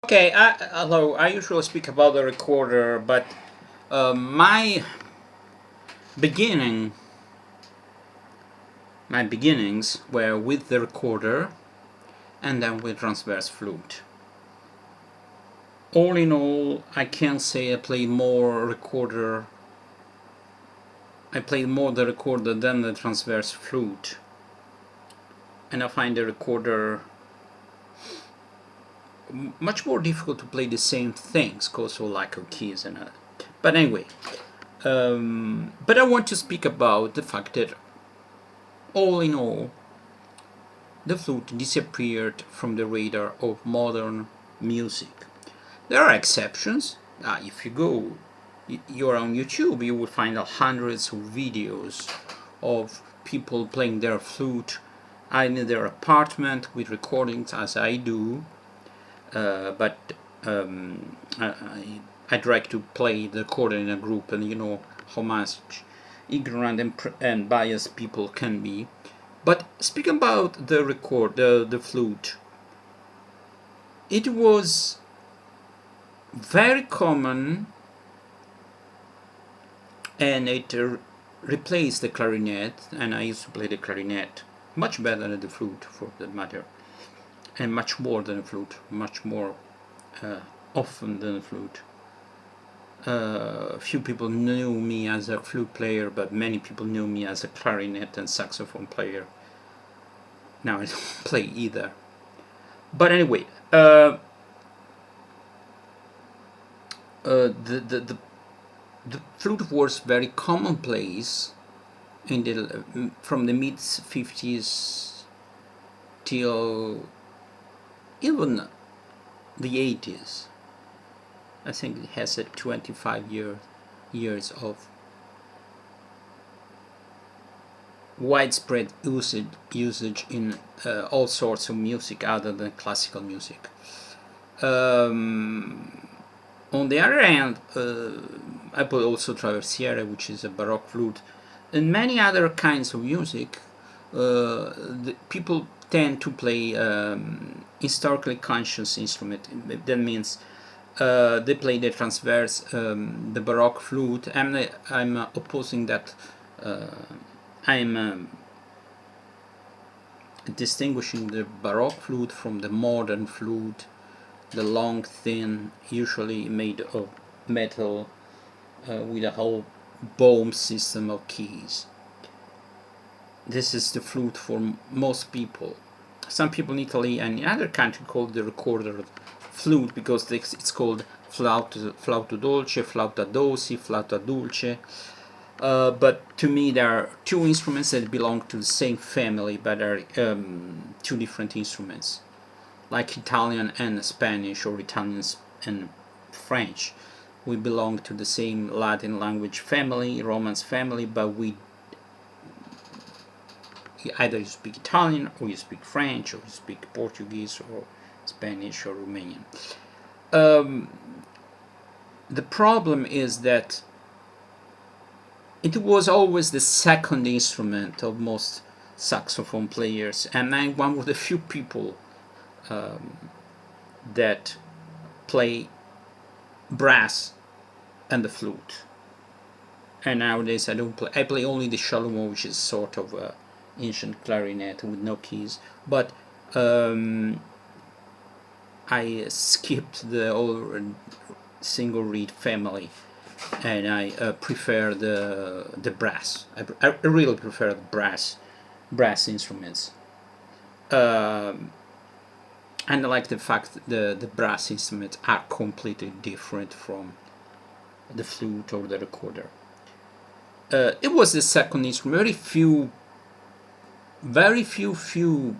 Okay, although I usually speak about the recorder, but my beginning, my beginnings were with the recorder and then with transverse flute. All in all, I can say I played more recorder. I played more the recorder than the transverse flute, and I find the recorder much more difficult to play the same things because of lack of keys and but anyway, but I want to speak about the fact that all in all, the flute disappeared from the radar of modern music. There are exceptions. If you go, you're on YouTube, you will find hundreds of videos of people playing their flute in their apartment with recordings, as I do. But I'd like to play the recorder in a group, and you know how much ignorant and biased people can be. But speaking about the flute, it was very common, and it replaced the clarinet. And I used to play the clarinet much better than the flute, for that matter, and much more than the flute, much more often than the flute. Few people knew me as a flute player, but many people knew me as a clarinet and saxophone player. Now I don't play either. But anyway, the flute was very commonplace in from the mid 50s till even the 80s. I think it has a 25 years of widespread usage in all sorts of music other than classical music. On the other hand, I put also traversiere, which is a baroque flute, and many other kinds of music. People tend to play historically conscious instrument. That means they play the transverse, the baroque flute. I'm opposing that. I'm distinguishing the baroque flute from the modern flute, the long, thin, usually made of metal, with a whole bomb system of keys. This is the flute for most people. Some people in Italy and in other countries call the recorder flute because it's called flauto dolce, flauta dosi, flauta dulce. But to me, there are two instruments that belong to the same family, but are two different instruments, like Italian and Spanish, or Italian and French. We belong to the same Latin language family, Romance family, but we either you speak Italian, or you speak French, or you speak Portuguese, or Spanish, or Romanian. The problem is that it was always the second instrument of most saxophone players, and I'm one of the few people that play brass and the flute. And nowadays I don't play. I play only the chalumeau, which is sort of a ancient clarinet with no keys. But I skipped the old single reed family, and I prefer the brass. I really prefer the brass instruments. And I like the fact that the brass instruments are completely different from the flute or the recorder. It was the second instrument. Very few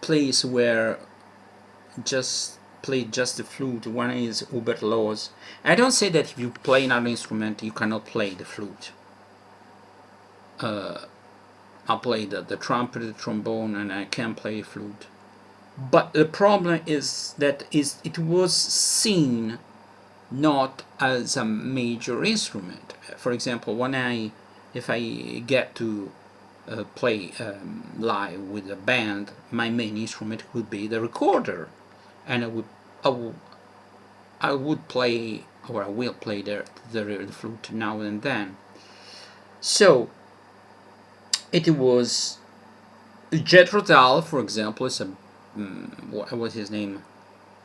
plays where just played just the flute. One is Hubert Laws. I don't say that if you play another instrument you cannot play the flute. I'll play the trumpet, the trombone, and I can play flute. But the problem is that it was seen not as a major instrument. For example, if I get to play live with a band, my main instrument would be the recorder, and I would play, or I will play the flute now and then. So it was Jethro Tull, for example, is what was his name?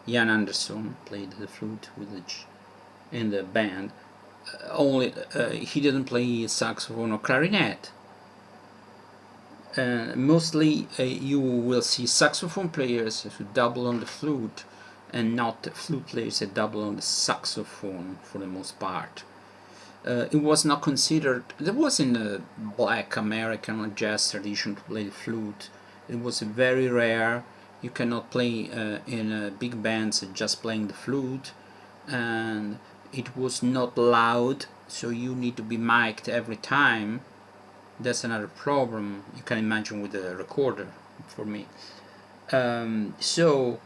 Jan Anderson played the flute with in the band. Only he didn't play saxophone or clarinet. Mostly you will see saxophone players who double on the flute, and not flute players that double on the saxophone for the most part. It was not considered. There was in the black American or jazz tradition to play the flute. It was very rare. You cannot play in big bands just playing the flute, and it was not loud, so you need to be mic'd every time. That's another problem you can imagine with a recorder for me. So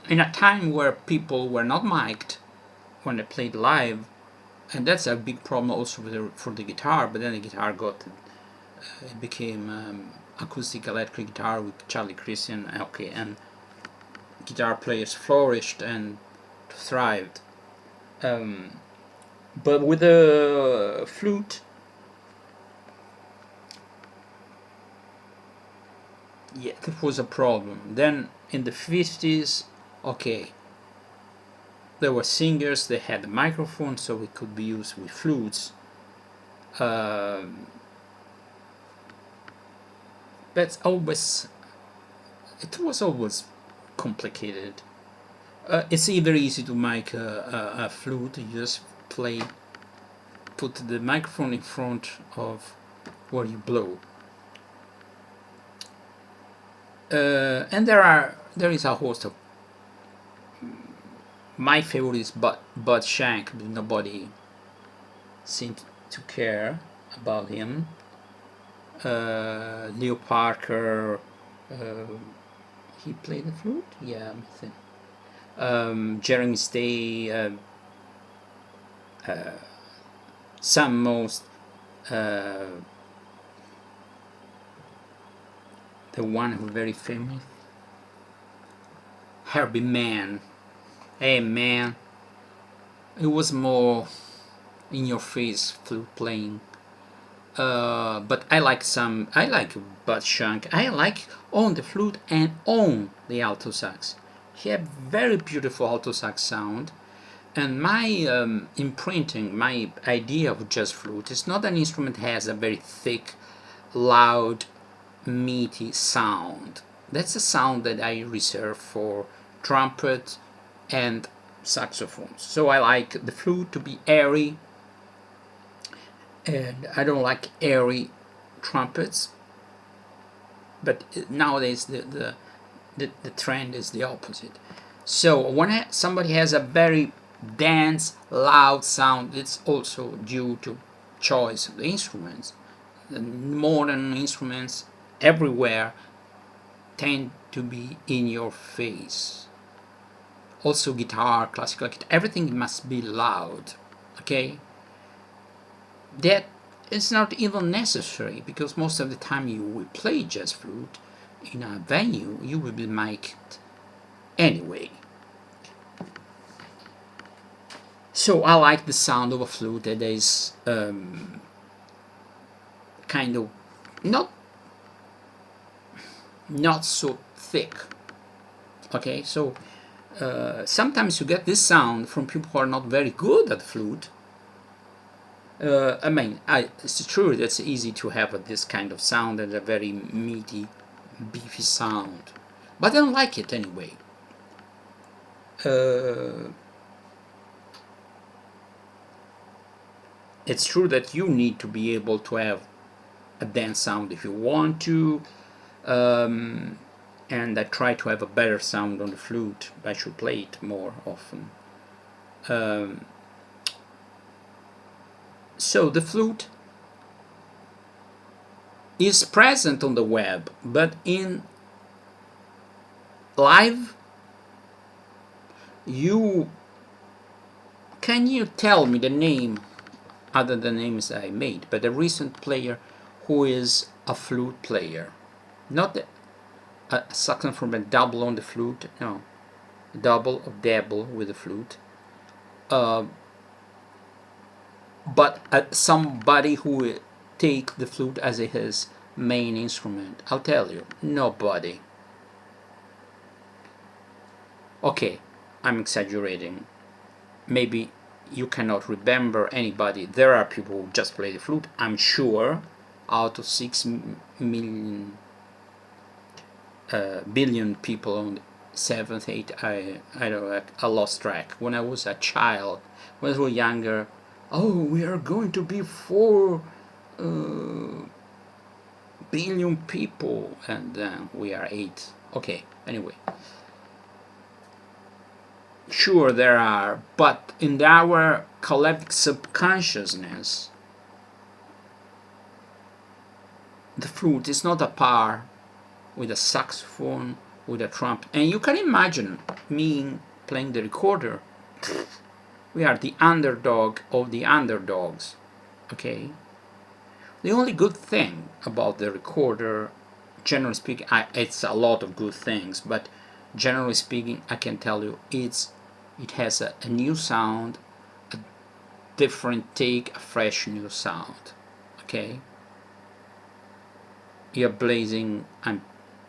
in a time where people were not mic'd when they played live, and that's a big problem also for the guitar, but then the guitar it became acoustic electric guitar with Charlie Christian, okay, and guitar players flourished and thrived. But with the flute, yeah, that was a problem. Then in the 50s, okay, there were singers, they had a microphone, so it could be used with flutes. But it was always complicated. It's either easy to make a flute, you just put the microphone in front of where you blow. And there is a host of, my favorite is Bud Shank, but nobody seemed to care about him. Leo Parker, he played the flute? Yeah, I think. Jeremy Stay, Sam Most, the one who very famous, Herbie Mann. Hey man, it was more in your face flute playing. But I like Bud Shank. I like on the flute and on the alto sax. He had very beautiful alto sax sound. And my imprinting, my idea of jazz flute is not an instrument that has a very thick, loud, meaty sound. That's a sound that I reserve for trumpet and saxophones. So I like the flute to be airy, and I don't like airy trumpets. But nowadays the trend is the opposite. So when somebody has a very dense, loud sound, it's also due to choice of the instruments. The modern instruments everywhere tend to be in your face. Also guitar, classical guitar, everything must be loud, okay? That is not even necessary, because most of the time you will play jazz flute in a venue, you will be mic'd anyway. So I like the sound of a flute that is kind of not so thick, okay? So sometimes you get this sound from people who are not very good at flute. I mean, it's true that it's easy to have this kind of sound and a very meaty, beefy sound, but I don't like it anyway. It's true that you need to be able to have a dense sound if you want to, and I try to have a better sound on the flute. I should play it more often. So the flute is present on the web, but in live, can you tell me the name, other than names I made, but a recent player who is a flute player, not a saxophone from a double on the flute, no, double or double with the flute, but somebody who take the flute as his main instrument. I'll tell you, nobody. Okay, I'm exaggerating. Maybe you cannot remember anybody. There are people who just play the flute, I'm sure, out of 6 million billion people on 7th, 8th, I don't know, I lost track. When I was a child, when I was younger, oh, we are going to be 4 billion people, and then we are 8. Okay, anyway. Sure, there are, but in our collective subconsciousness, the flute is not a par with a saxophone, with a trumpet. And you can imagine me playing the recorder. We are the underdog of the underdogs, okay? The only good thing about the recorder, generally speaking, it's a lot of good things, but generally speaking, I can tell you it has a new sound, a different take, a fresh new sound, okay? You're blazing,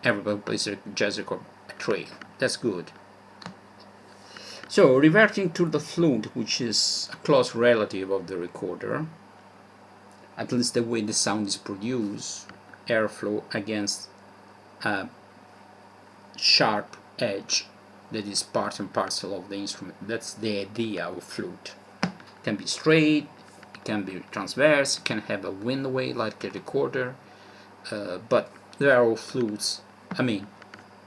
everybody plays a jazz record, a trail. That's good. So, reverting to the flute, which is a close relative of the recorder, at least the way the sound is produced, airflow against a sharp edge that is part and parcel of the instrument. That's the idea of flute. It can be straight, it can be transverse, it can have a wind way like a recorder, but they are all flutes. I mean,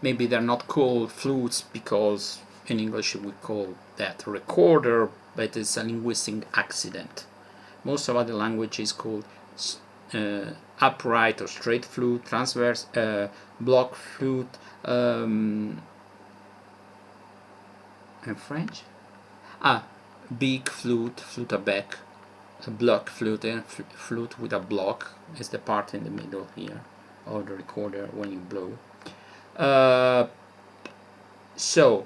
maybe they're not called flutes because in English we call that recorder, but it's a linguistic accident. Most of other languages called upright or straight flute, transverse, block flute, and French? Big flute, flute a bec, a block flute, and flute with a block is the part in the middle here of the recorder when you blow. So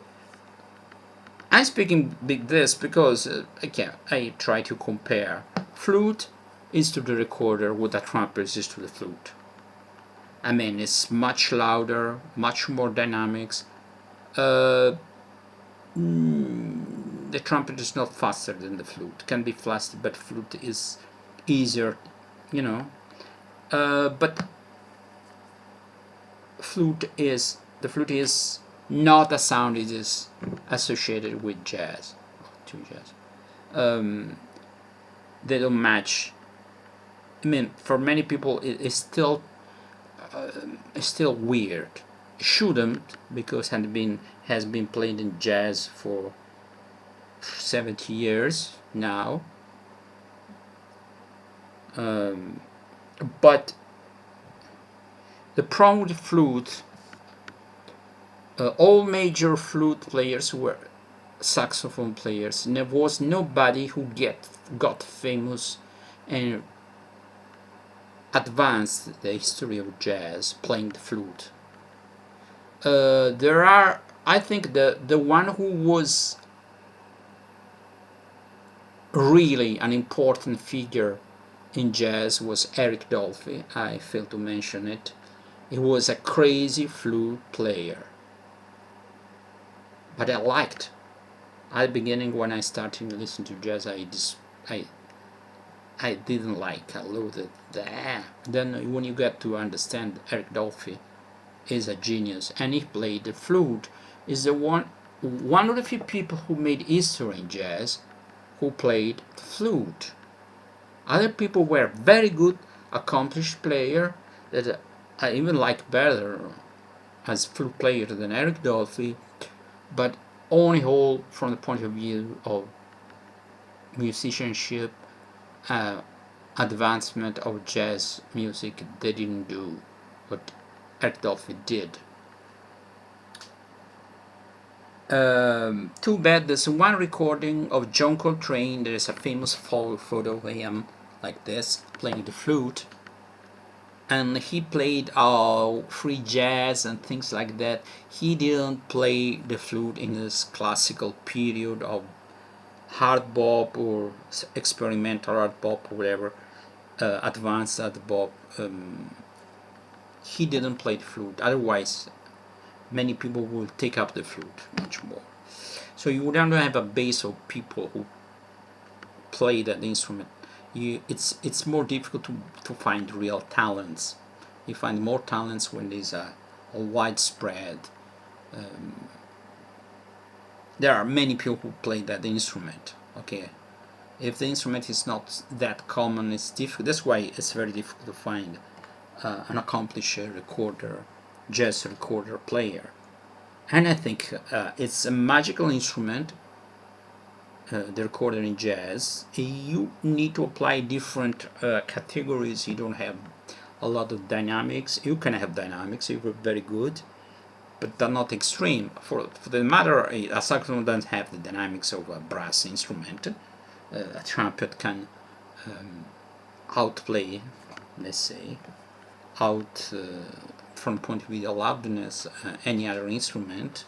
I'm speaking big this because I try to compare. Flute is to the recorder what a trumpet is to the flute. I mean, it's much louder, much more dynamics. The trumpet is not faster than the flute. It can be faster, but flute is easier, you know. But the flute is not a sound. It is associated with jazz, to jazz. They don't match. I mean, for many people, it's still weird. It shouldn't, because it has been played in jazz for 70 years now. But the problem with the flute, all major flute players were saxophone players. And there was nobody who got famous and advanced the history of jazz playing the flute. There are, I think, the one who was really an important figure in jazz was Eric Dolphy. I failed to mention it. He was a crazy flute player, but I liked. At the beginning, when I started to listen to jazz, I didn't like. I loathed it. Then when you get to understand, Eric Dolphy is a genius, and he played the flute. Is the one of the few people who made history in jazz who played the flute. Other people were very good, accomplished player that I even like better as flute player than Eric Dolphy, but only whole from the point of view of musicianship, advancement of jazz music. They didn't do what Eric Dolphy did. Too bad. There's one recording of John Coltrane. There is a famous photo of him like this, playing the flute. and he played free jazz and things like that. He didn't play the flute in this classical period of hard bop or experimental hard bop or whatever, advanced hard bop. He didn't play the flute. Otherwise, many people will take up the flute much more. So you don't have a base of people who play that instrument. It's more difficult to find real talents. You find more talents when there's a widespread. There are many people who play that instrument. Okay, if the instrument is not that common, it's difficult. That's why it's very difficult to find an accomplished recorder, jazz recorder player. And I think it's a magical instrument, the recorder in jazz. You need to apply different categories. You don't have a lot of dynamics. You can have dynamics if you're very good, but they're not extreme. For the matter, a saxophone doesn't have the dynamics of a brass instrument. A trumpet can outplay, let's say, out from the point of view of loudness, any other instrument,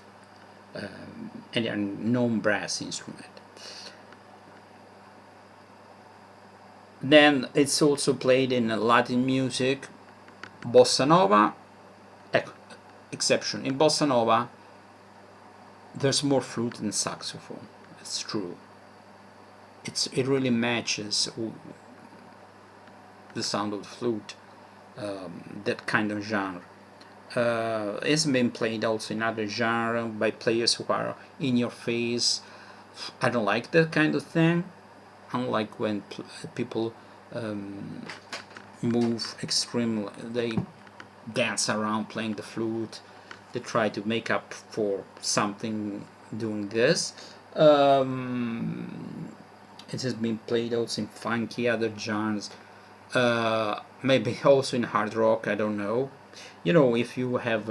any non-brass instrument. Then it's also played in Latin music, bossa nova, exception. In bossa nova, there's more flute than saxophone. It's true. It really matches the sound of the flute, that kind of genre. It's been played also in other genre by players who are in your face. I don't like that kind of thing. Unlike when people move extremely, they dance around playing the flute. They try to make up for something doing this. It has been played also in funky other genres, maybe also in hard rock. I don't know. You know, if you have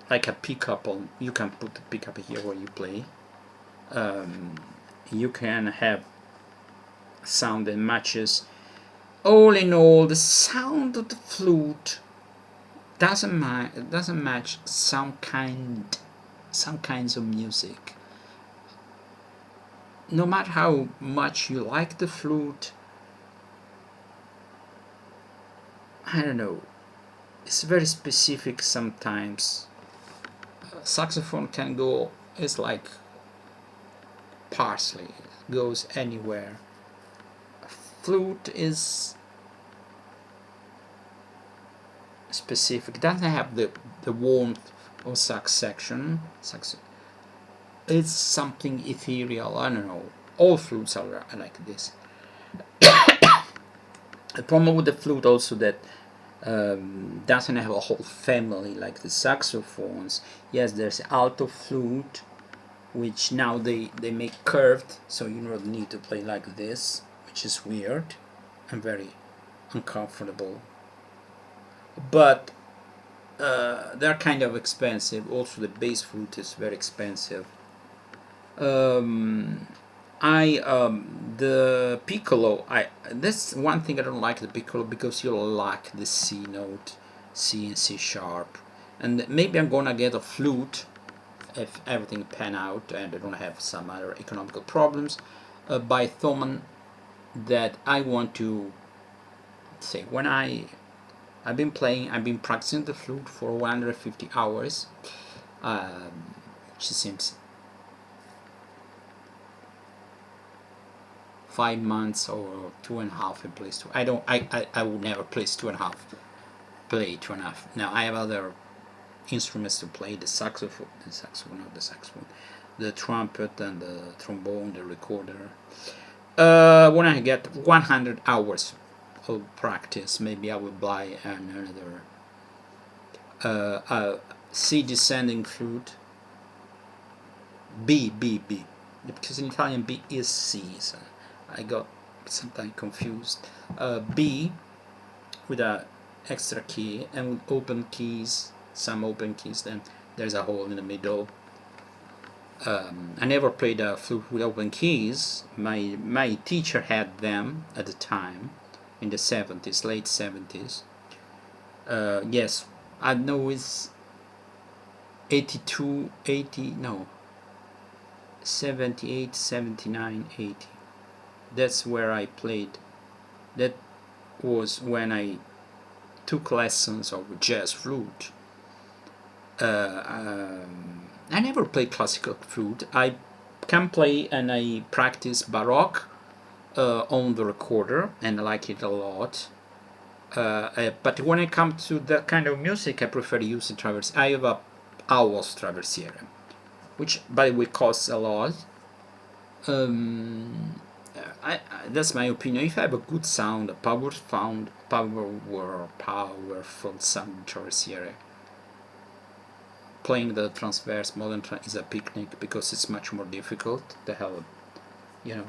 like a pickup on, you can put the pickup here where you play. You can have sound that matches. All in all, the sound of the flute doesn't match some kinds of music. No matter how much you like the flute, I don't know, it's very specific sometimes. Saxophone can go, it's like parsley, it goes anywhere. Flute is specific, it doesn't have the warmth of sax section. It's something ethereal. I don't know, all flutes are like this. The problem with the flute also that doesn't have a whole family like the saxophones. Yes, there's alto flute, which now they make curved, so you don't need to play like this, which is weird and very uncomfortable. But they're kind of expensive. Also, the bass flute is very expensive. The piccolo, that's one thing I don't like the piccolo, because you lack the C note, C and C sharp. And maybe I'm gonna get a flute if everything pan out and I don't have some other economical problems, by Thomann, that I want to say, when I've been practicing the flute for 150 hours, which seems 5 months or 2.5 in place two. I would never place 2.5. Now I have other instruments to play, the saxophone, the trumpet and the trombone, the recorder. When I get 100 hours of practice, maybe I will buy another C descending flute, B, because in Italian B is C, so I got sometimes confused. B with a extra key and with open keys, some open keys, then there's a hole in the middle. I never played a flute with open keys. My teacher had them at the time, in the 70s, late 70s. Yes, I know it's 82, 80, no, 78, 79, 80. That's where I played. That was when I took lessons of jazz flute. I never played classical flute. I can play and I practice Baroque on the recorder, and I like it a lot. But when it comes to that kind of music, I prefer to use the traverse. I have a Owls Traversiere, which by the way costs a lot. That's my opinion. If I have a good sound, a powerful sound traversiere, playing the transverse modern is a picnic, because it's much more difficult. The hell, you know.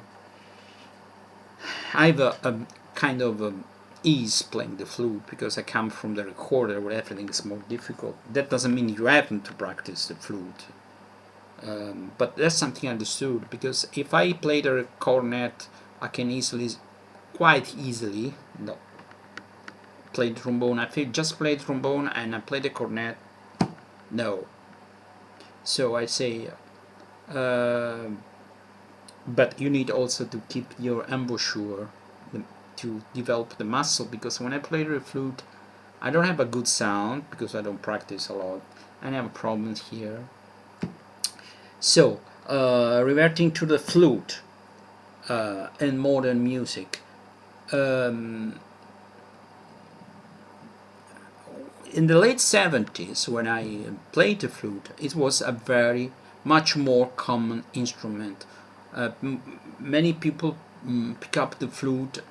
I have a kind of ease playing the flute because I come from the recorder where everything is more difficult. That doesn't mean you haven't to practice the flute. But that's something I understood, because if I play the cornet, I can quite easily, play the trombone. If I just play the trombone and I play the cornet, no. So I say, but you need also to keep your embouchure to develop the muscle, because when I play the flute, I don't have a good sound because I don't practice a lot, and I have problems here. So, reverting to the flute and modern music. In the late 70s, when I played the flute, it was a very much more common instrument. Many people pick up the flute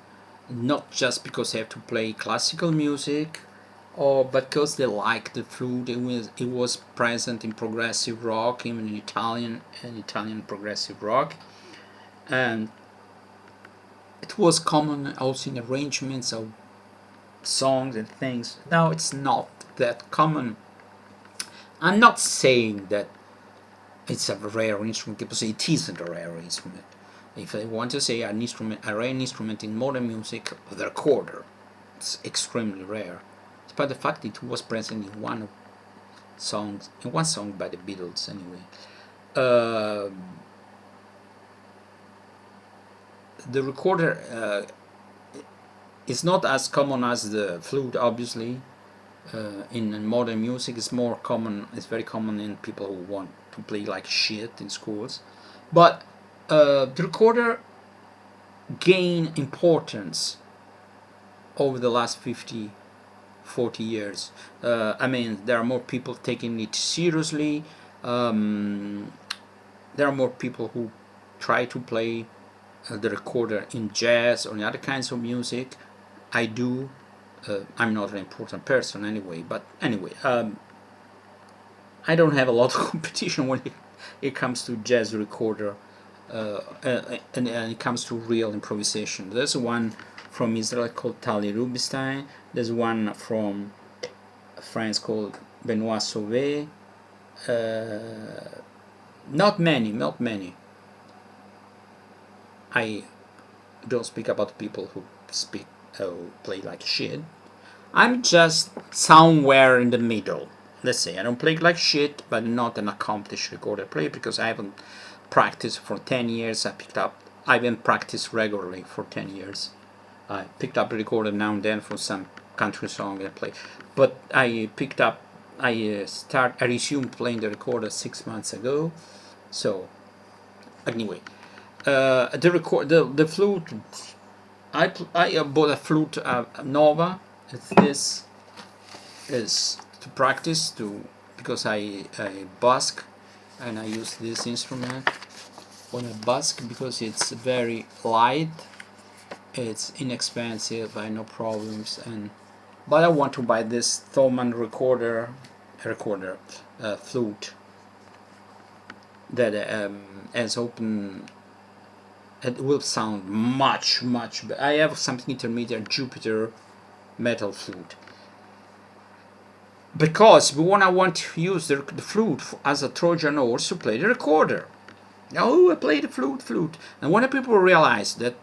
not just because they have to play classical music, or because they like the flute. It was present in progressive rock, even in Italian progressive rock, and it was common also in arrangements of songs and things. Now it's not that common. I'm not saying that it's a rare instrument, because it isn't a rare instrument. If I want to say a rare instrument in modern music, the recorder, it's extremely rare. Despite the fact it was present in one song by the Beatles, anyway. The recorder is not as common as the flute, obviously. In modern music, it's more common. It's very common in people who want to play like shit in schools. But the recorder gained importance over the last 40 years. I mean, there are more people taking it seriously. There are more people who try to play the recorder in jazz or in other kinds of music. I do. I'm not an important person anyway, but anyway, I don't have a lot of competition when it comes to jazz recorder, and it comes to real improvisation. There's one from Israel called Tali Rubinstein. There's one from France called Benoit Sauvé. Not many. I don't speak about people who play like shit. I'm just somewhere in the middle. Let's say I don't play like shit, but not an accomplished recorder player, because I haven't practiced for 10 years. I haven't practiced regularly for 10 years. I picked up a recorder now and then for some country song I play, but I resumed playing the recorder 6 months ago. So anyway, the flute. I bought a flute Nova. This is to practice because I busk, and I use this instrument when I busk because it's very light, it's inexpensive, I have no problems, but I want to buy this Thomann flute that has open. It will sound much better. I have something intermediate, Jupiter metal flute. because we want to use the flute as a Trojan horse to play the recorder. Oh, I play the flute. And when people realize that,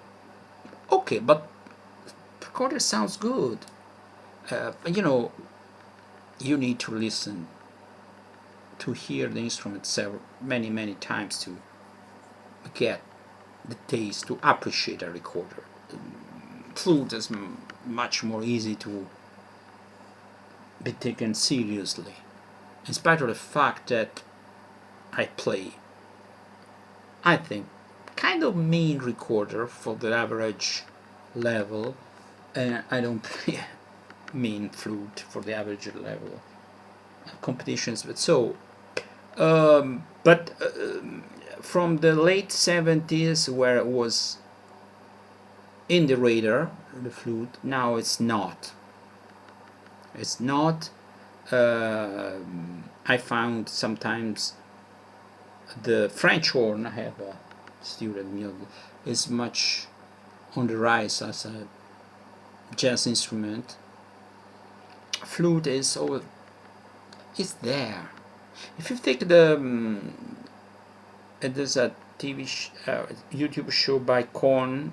okay, but the recorder sounds good, you know, you need to listen to hear the instrument many times to get the taste, to appreciate a recorder. Flute is much more easy to be taken seriously, in spite of the fact that I play, I think, kind of mean recorder for the average level, and I don't play mean flute for the average level competitions. But so, but from the late 70s, where it was in the radar, the flute, now it's not. It's not. I found sometimes the French horn, I have a student, is much on the rise as a jazz instrument. Flute is there. If you take the there's a YouTube show by Korn,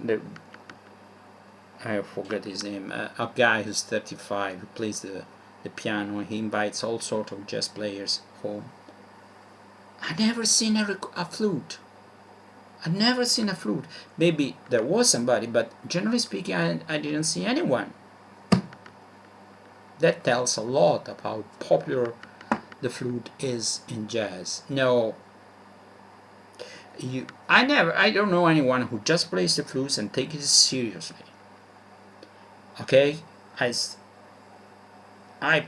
I forget his name, a guy who's 35 who plays the piano, and he invites all sorts of jazz players home. I never seen a flute. I've never seen a flute. Maybe there was somebody, but generally speaking, I didn't see anyone. That tells a lot of how popular the flute is in jazz. No, I don't know anyone who just plays the flutes and takes it seriously. Okay, I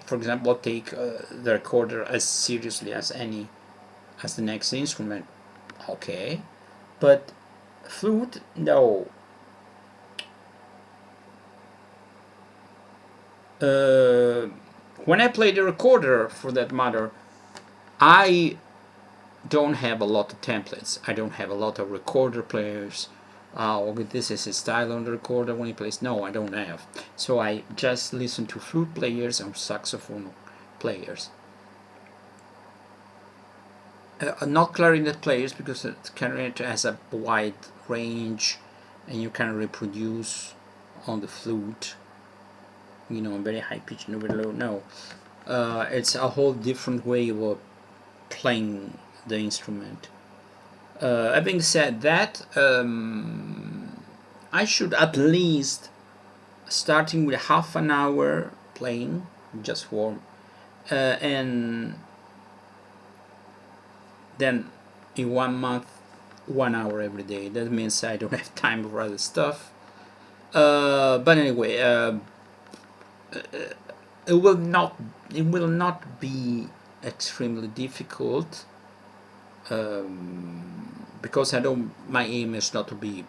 for example take the recorder as seriously as the next instrument. Okay, but flute, no. When I play the recorder, for that matter, I don't have a lot of templates. I don't have a lot of recorder players. Okay, this is his style on the recorder when he plays. No, I don't have. So I just listen to flute players and saxophone players. Not clarinet players, because clarinet has a wide range and you can reproduce on the flute, very high pitch and very low. No, it's a whole different way of playing the instrument. Having said that, I should at least, starting with half an hour playing, just warm, and then in 1 month, 1 hour every day. That means I don't have time for other stuff. But anyway, it will not be extremely difficult, because my aim is not to be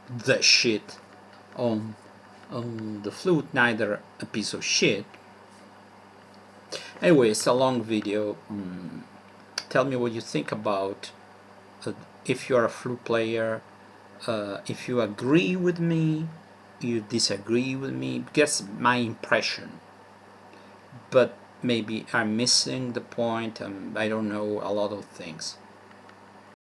the shit on the flute, neither a piece of shit. Anyway, it's a long video. Tell me what you think about, if you're a flute player, if you agree with me, you disagree with me. Guess my impression, but maybe I'm missing the point, and I don't know a lot of things.